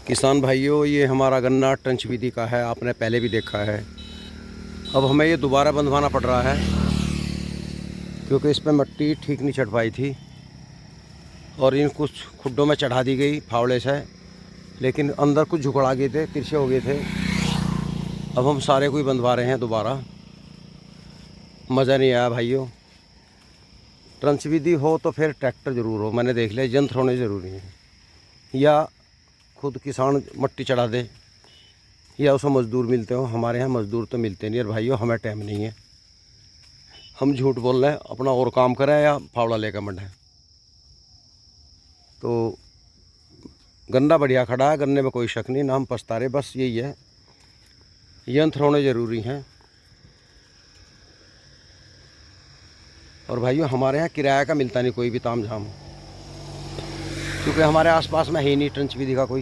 किसान भाइयों, ये हमारा गन्ना ट्रंच विधि का है, आपने पहले भी देखा है। अब हमें ये दोबारा बंधवाना पड़ रहा है क्योंकि इस पर मिट्टी ठीक नहीं चढ़ पाई थी और इन कुछ खुड्डों में चढ़ा दी गई फावड़े से, लेकिन अंदर कुछ झुकड़ा गए थे, तिरछे हो गए थे। अब हम सारे को ही बंधवा रहे हैं दोबारा। मज़ा नहीं आया भाइयों। ट्रंच विधि हो तो फिर ट्रैक्टर ज़रूर हो, मैंने देख लिया, यंत्र होने ज़रूरी है, या खुद किसान मट्टी चढ़ा दे या उसको मज़दूर मिलते हो। हमारे यहाँ मज़दूर तो मिलते नहीं और भाइयों हमें टाइम नहीं है। हम झूठ बोल रहे हैं, अपना और काम करें या फावड़ा लेकर मंडें। तो गन्ना बढ़िया खड़ा है, गन्ने में कोई शक नहीं, ना हम पछता रहे, बस यही है, यंत्र होने ज़रूरी हैं। और भाइयों हमारे यहाँ किराया का मिलता नहीं कोई भी ताम झाम, क्योंकि हमारे आसपास में है ही नहीं ट्रंच विधि का कोई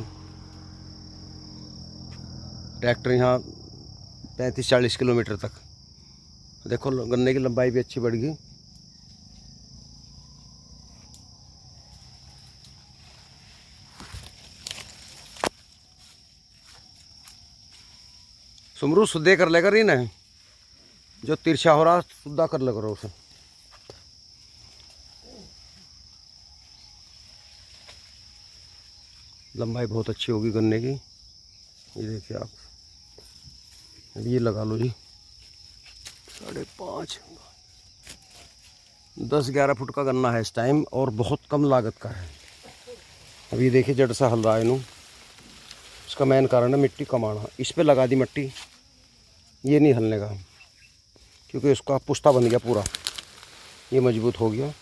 ट्रैक्टर। यहाँ 35-40 किलोमीटर तक। देखो गन्ने की लंबाई भी अच्छी बढ़ गई। सुमरू सुद्धे कर ले कर ही ना, जो तिरछा हो रहा सुद्धा कर ले करो उसे। लंबाई बहुत अच्छी होगी गन्ने की। ये देखिए आप, अब ये लगा लो जी, 5.5 10-11 फुट का गन्ना है इस टाइम और बहुत कम लागत का है। अब ये देखिए जड़ सा हल रहा है इनू, इसका मेन कारण है मिट्टी कम आना। इस पे लगा दी मिट्टी, ये नहीं हलने का, क्योंकि उसका पुश्ता बन गया पूरा, ये मजबूत हो गया।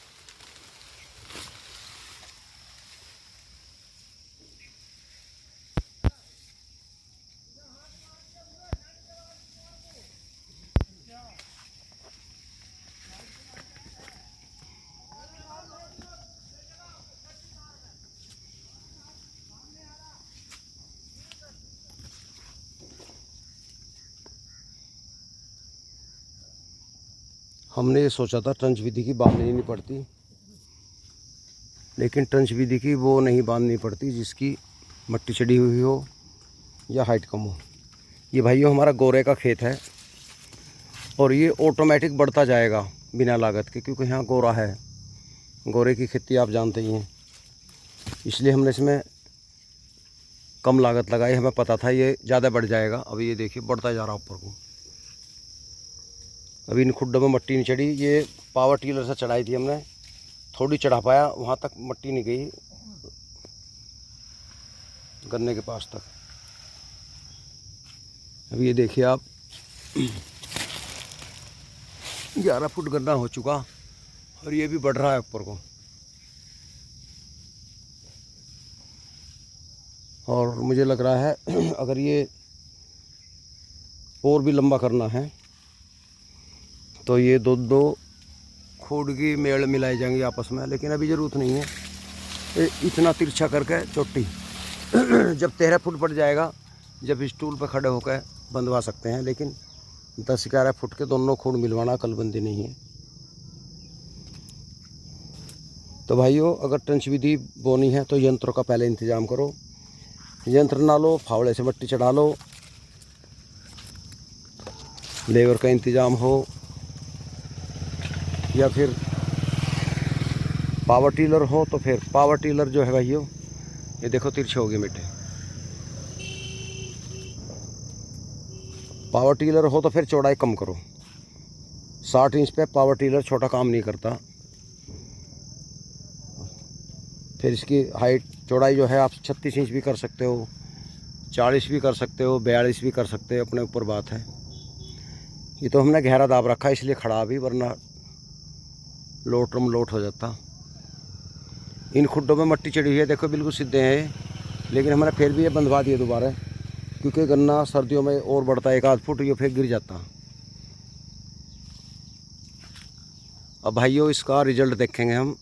हमने ये सोचा था ट्रंच विधि की बांधनी नहीं पड़ती, लेकिन ट्रंच विधि की वो नहीं बांधनी पड़ती जिसकी मट्टी चढ़ी हुई हो या हाइट कम हो। ये भाइयों हमारा गोरे का खेत है और ये ऑटोमेटिक बढ़ता जाएगा बिना लागत के, क्योंकि यहाँ गोरा है। गोरे की खेती आप जानते ही हैं, इसलिए हमने इसमें कम लागत लगाई। हमें पता था ये ज़्यादा बढ़ जाएगा। अभी ये देखिए बढ़ता जा रहा ऊपर को। अभी इन खुड्डों में मट्टी नहीं चढ़ी, ये पावर टीलर से चढ़ाई थी हमने, थोड़ी चढ़ा पाया, वहाँ तक मट्टी नहीं गई गन्ने के पास तक। अभी ये देखिए आप, 11 फुट गन्ना हो चुका और ये भी बढ़ रहा है ऊपर को। और मुझे लग रहा है अगर ये और भी लंबा करना है तो ये दो खोड की मेड़ मिलाई जाएंगी आपस में, लेकिन अभी ज़रूरत नहीं है इतना तिरछा करके चोटी। जब 13 फुट बढ़ जाएगा, जब स्टूल पर खड़े होकर बंधवा सकते हैं, लेकिन 10-11 फुट के दोनों खोड मिलवाना कलबंदी नहीं है। तो भाइयों अगर ट्रंच विधि बोनी है तो यंत्रों का पहले इंतज़ाम करो। यंत्र ना लो, फावड़े से मट्टी चढ़ा लो, लेबर का इंतज़ाम हो, या फिर पावर टीलर हो। तो फिर पावर टीलर जो है भाइयों, ये देखो तिरछे हो गए मिट्टी। पावर टीलर हो तो फिर चौड़ाई कम करो। 60 इंच पे पावर टीलर छोटा काम नहीं करता। फिर इसकी हाइट चौड़ाई जो है आप 36 इंच भी कर सकते हो, 40 भी कर सकते हो, 42 भी कर सकते हो, अपने ऊपर बात है। ये तो हमने गहरा दाब रखा है इसलिए खड़ा भी, वरना लोट हो जाता। इन खुड्डों में मट्टी चढ़ी हुई है, देखो बिल्कुल सीधे हैं, लेकिन हमने फिर भी ये बंधवा दिए दोबारा, क्योंकि गन्ना सर्दियों में और बढ़ता है 1-8 फुट, ये फिर गिर जाता। अब भाइयों इसका रिजल्ट देखेंगे हम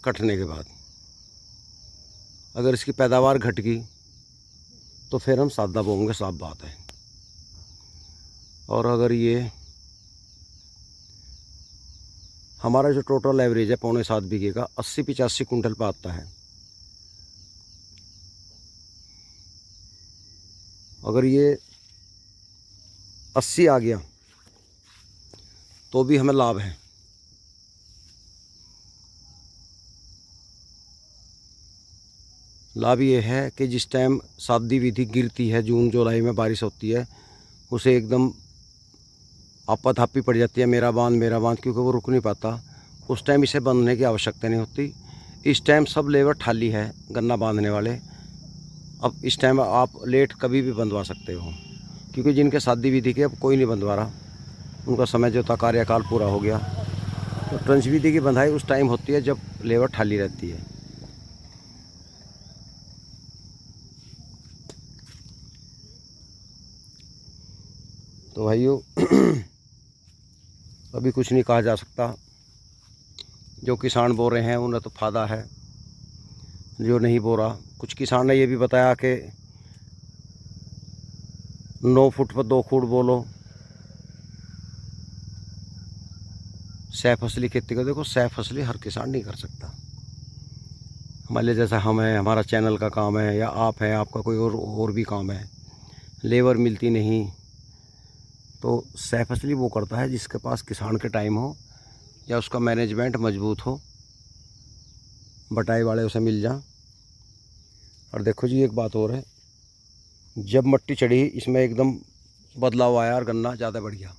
कटने के बाद। अगर इसकी पैदावार घट गई तो फिर हम सादा बोएंगे, साफ बात है। और अगर ये हमारा जो टोटल एवरेज है 6.25 बीघे का, 80-85 कुंटल पे आता है। अगर ये 80 आ गया तो भी हमें लाभ है। लाभ ये है कि जिस टाइम शादी विधि गिरती है, जून जुलाई में बारिश होती है, उसे एकदम आपाधापी पड़ जाती है, मेरा बांध, क्योंकि वो रुक नहीं पाता। उस टाइम इसे बांधने की आवश्यकता नहीं होती। इस टाइम सब लेबर खाली है गन्ना बांधने वाले। अब इस टाइम आप लेट कभी भी बंधवा सकते हो, क्योंकि जिनके शादी विधि के अब कोई नहीं बंधवा रहा, उनका समय जो था कार्यकाल पूरा हो गया। तो ट्रंच विधि की बंधाई उस टाइम होती है जब लेबर खाली रहती है। तो भाइयों अभी कुछ नहीं कहा जा सकता। जो किसान बो रहे हैं उन्हें तो फ़ायदा है, जो नहीं बो रहा। कुछ किसान ने ये भी बताया कि 9 फुट पर 2 खूड़ बोलो, सह फसली खेती को। देखो, सह फसली हर किसान नहीं कर सकता। मान लीजिए जैसा हम हैं, हमारा चैनल का काम है, या आप हैं, आपका कोई और भी काम है, लेबर मिलती नहीं, तो सह फसली वो करता है जिसके पास किसान के टाइम हो या उसका मैनेजमेंट मजबूत हो, बटाई वाले उसे मिल जाए। और देखो जी, एक बात और है, जब मट्टी चढ़ी इसमें एकदम बदलाव आया और गन्ना ज़्यादा बढ़ गया।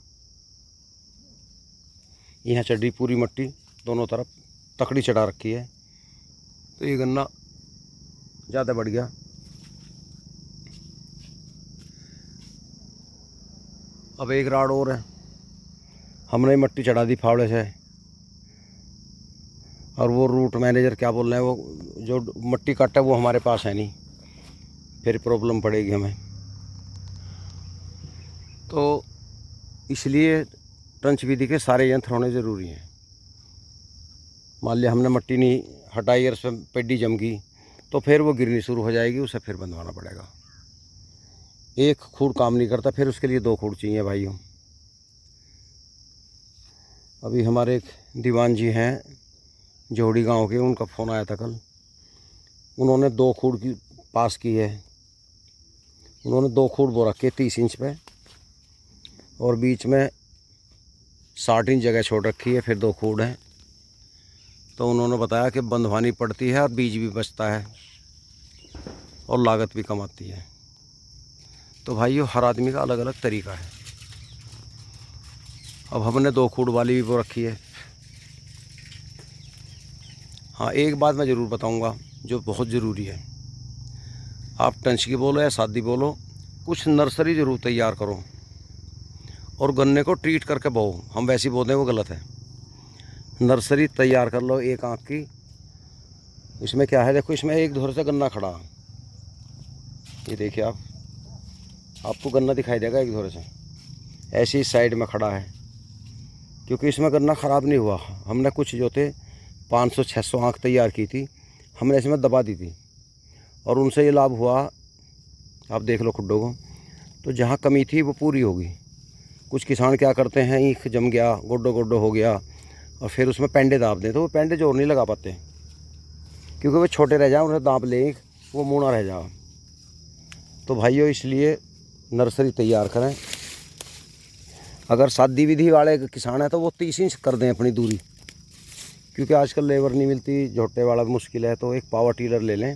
यहाँ चढ़ी पूरी मट्टी, दोनों तरफ तकड़ी चढ़ा रखी है, तो ये गन्ना ज़्यादा बढ़ गया। अब एक राड और है, हमने मट्टी चढ़ा दी फावड़े से, और वो रूट मैनेजर क्या बोल रहे हैं, वो जो मट्टी काटा वो हमारे पास है नहीं, फिर प्रॉब्लम पड़ेगी हमें। तो इसलिए ट्रंच विधि के सारे यंत्र होने ज़रूरी हैं। मान लिया हमने मट्टी नहीं हटाई और उसमें पेड्डी जम गई, तो फिर वो गिरनी शुरू हो जाएगी, उसे फिर बंधवाना पड़ेगा। एक खूड़ काम नहीं करता, फिर उसके लिए 2 खूड़ चाहिए भाइयों। अभी हमारे एक दीवान जी हैं जोड़ी गांव के, उनका फ़ोन आया था कल। उन्होंने 2 खूड़ की पास की है। उन्होंने 2 खूड़ बो रखे 30 इंच पे, और बीच में 60 इंच जगह छोड़ रखी है, फिर 2 खूड़ हैं। तो उन्होंने बताया कि बंधवानी पड़ती है और बीज भी बचता है और लागत भी कम आती है। तो भाइयों, हर आदमी का अलग अलग तरीका है। अब हमने 2 खूड़ वाली भी वो रखी है। हाँ, एक बात मैं ज़रूर बताऊंगा जो बहुत ज़रूरी है। आप टंच की बोलो या शादी बोलो, कुछ नर्सरी ज़रूर तैयार करो और गन्ने को ट्रीट करके बो। हम वैसे बो दें वो गलत है। नर्सरी तैयार कर लो एक आँख की। इसमें क्या है, देखो, इसमें एक धुर से गन्ना खड़ा, ये देखिए आपको गन्ना दिखाई देगा एक धुर से, ऐसी साइड में खड़ा है, क्योंकि इसमें गन्ना ख़राब नहीं हुआ। हमने कुछ जो थे 500-600 आँख तैयार की थी, हमने इसमें दबा दी थी, और उनसे ये लाभ हुआ। आप देख लो खुड्डों को, तो जहाँ कमी थी वो पूरी होगी। कुछ किसान क्या करते हैं, ईख जम गया, गोड्डो हो गया, और फिर उसमें पेंडे दाब दें, तो वो पेंडे जोर नहीं लगा पाते, क्योंकि वो छोटे रह जाए, उन्हें दाब लें, वो मुड़ा रह जाए। तो भाइयों, इसलिए नर्सरी तैयार करें। अगर शादी विधि वाले किसान हैं तो वो 30 इंच कर दें अपनी दूरी, क्योंकि आजकल लेबर नहीं मिलती, झोटे वाला भी मुश्किल है। तो एक पावर टीलर ले लें,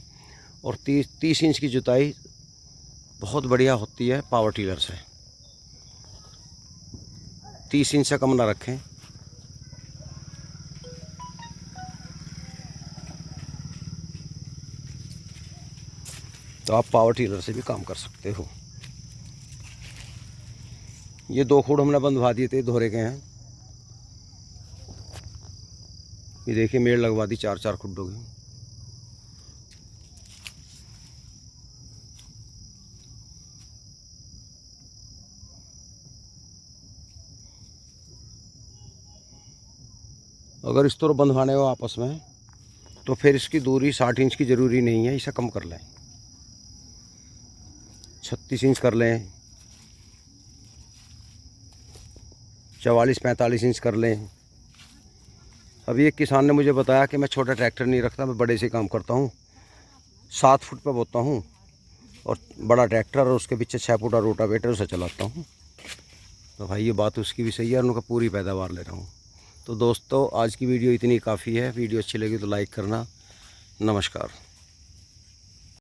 और 30 इंच की जुताई बहुत बढ़िया होती है पावर टीलर से। 30 इंच से कम ना रखें। तो आप पावर टीलर से भी काम कर सकते हो। ये 2 खूड़ हमने बंधवा दिए थे, दोहरे के हैं। ये देखिए, मेड़ लगवा दी 4-4 खुड्डों की। अगर इस तरह बंधवाने हो आपस में, तो फिर इसकी दूरी 60 इंच की ज़रूरी नहीं है, इसे कम कर लें, 36 इंच कर लें, 44-45 इंच कर लें। अभी एक किसान ने मुझे बताया कि मैं छोटा ट्रैक्टर नहीं रखता, मैं बड़े से काम करता हूँ, 7 फुट पे बोता हूँ, और बड़ा ट्रैक्टर और उसके पीछे 6 फुटा रोटावेटर उसे चलाता हूँ। तो भाई ये बात उसकी भी सही है, उनका पूरी पैदावार ले रहा हूँ। तो दोस्तों आज की वीडियो इतनी काफ़ी है। वीडियो अच्छी लगी तो लाइक करना। नमस्कार।